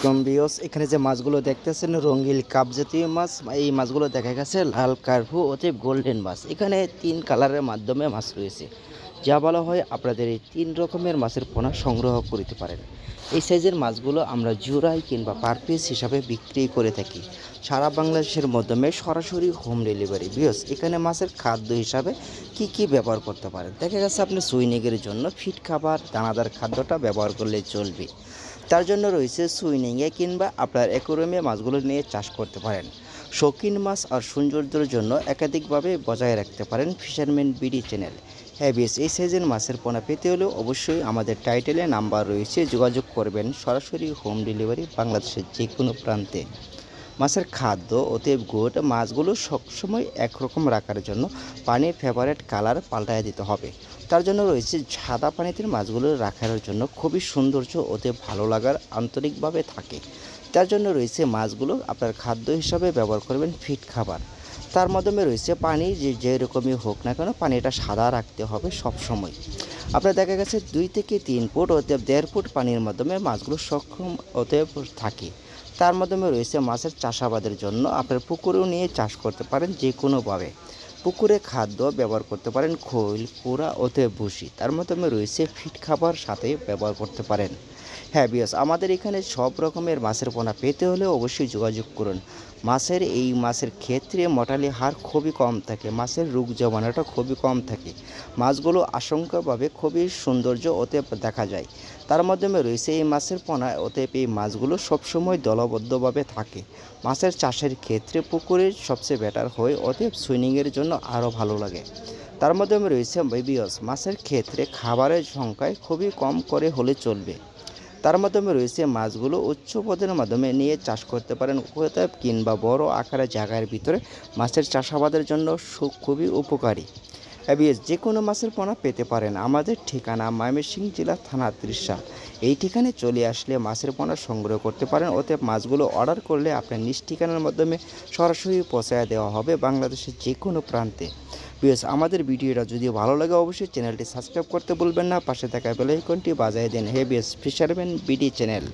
আলাইকুম ভিউয়ার্স, এখানে যে মাছগুলো দেখতেছেন রঙিন কাপ জাতীয় মাছ। এই মাছগুলো দেখা গেছে লাল, কার্পু অতএব গোল্ডেন মাছ। এখানে 3 কালারের মাধ্যমে মাছ রয়েছে, যা বলা হয় আপনাদের এই 3 রকমের মাছের পোনা সংগ্রহ করতে পারেন। এই সাইজের মাছগুলো আমরা জোড়াই কিংবা পার পিস হিসাবে বিক্রি করে থাকি সারা বাংলাদেশের মাধ্যমে সরাসরি হোম ডেলিভারি। ভিউয়ার্স, এখানে মাছের খাদ্য হিসাবে কি ব্যবহার করতে পারেন দেখা গেছে আপনি সুইনিংয়ের জন্য ফিড খাবার দানাদার খাদ্যটা ব্যবহার করলে চলবে। তার জন্য রয়েছে সুইনিংয়ে কিংবা আপনার অ্যাকোয়ারিয়ামে মাছগুলো নিয়ে চাষ করতে পারেন। শৌখিন মাছ আর সৌন্দর্যের জন্য একাধিকভাবে বজায় রাখতে পারেন ফিশারম্যান বিডি চ্যানেল। হ্যাঁ ভিউয়ার্স, এই সাইজের মাছের পোনা পেতে হলেও অবশ্যই আমাদের টাইটেলে নাম্বার রয়েছে, যোগাযোগ করবেন। সরাসরি হোম ডেলিভারি বাংলাদেশের যে কোনো প্রান্তে। মাছের খাদ্য অতএব গুড। মাছগুলো সবসময় একরকম রাখার জন্য পানির ফেভারেট কালার পাল্টায় দিতে হবে। তার জন্য রয়েছে সাদা পানিতে মাছগুলো রাখার জন্য খুবই সৌন্দর্য অতএব ভালো লাগার আন্তরিকভাবে থাকে। তার জন্য রয়েছে মাছগুলো আপনার খাদ্য হিসাবে ব্যবহার করবেন ফিড খাবার। তার মাধ্যমে রয়েছে পানি যেরকমই হোক না কেন পানিটা সাদা রাখতে হবে সব সময়। আপনার দেখা গেছে 2 থেকে 3 ফুট অতএব 1.5 ফুট পানির মাধ্যমে মাছগুলো সক্ষম অতএব থাকে। তার মাধ্যমে রয়েছে মাছের চাষাবাদের জন্য আপনার পুকুরেও নিয়ে চাষ করতে পারেন যে কোনোভাবে। পুকুরে খাদ্য ব্যবহার করতে পারেন খৈল, কুড়া অতএব ভুসি। তার মাধ্যমে রয়েছে ফিড খাবার সাথে ব্যবহার করতে পারেন। হ্যাঁ ভিউয়ার্স, আমাদের এখানে সব রকমের মাছের পোনা পেতে হলে অবশ্যই যোগাযোগ করুন। মাছের ক্ষেত্রে মর্টালি হার খুবই কম থাকে, মাছের রোগ জীবাণুটা খুবই কম থাকে। মাছগুলো আশঙ্কাভাবে খুবই সৌন্দর্য অতএব দেখা যায়। তার মাধ্যমে রয়েছে এই মাছের পোনা অতএব এই মাছগুলো সবসময় দলবদ্ধভাবে থাকে। মাছের চাষের ক্ষেত্রে পুকুরের সবচেয়ে বেটার হয় অতএব সুইমিংয়ের জন্য আরও ভালো লাগে। তার মাধ্যমে রয়েছে ভিউয়ার্স, মাছের ক্ষেত্রে খাবারের সংখ্যায় খুবই কম করে হলে চলবে। তার মাধ্যমে রয়েছে মাছগুলো উচ্চ পদের মাধ্যমে নিয়ে চাষ করতে পারেন অতএব কিংবা বড় আকারের জায়গার ভিতরে মাছের চাষাবাদের জন্য খুবই উপকারী। ভিউয়ার্স, যে কোনো মাছের পোনা পেতে পারেন। আমাদের ঠিকানা ময়মনসিংহ জেলা থানা ত্রিশা। এই ঠিকানায় চলে আসলে মাছের পোনা সংগ্রহ করতে পারেন। অতএব মাছগুলো অর্ডার করলে আপনার নিজ ঠিকানার মাধ্যমে সরাসরি পৌঁছায় দেওয়া হবে বাংলাদেশের যে কোনো প্রান্তে। ভিউয়ার্স, আমাদের ভিডিওটা যদি ভালো লাগে অবশ্যই চ্যানেলটি সাবস্ক্রাইব করতে ভুলবেন না, পাশে থাকা বেল আইকনটি বাজিয়ে দিন। হে ভিউয়ার্স, ফিশারম্যান বিডি চ্যানেল।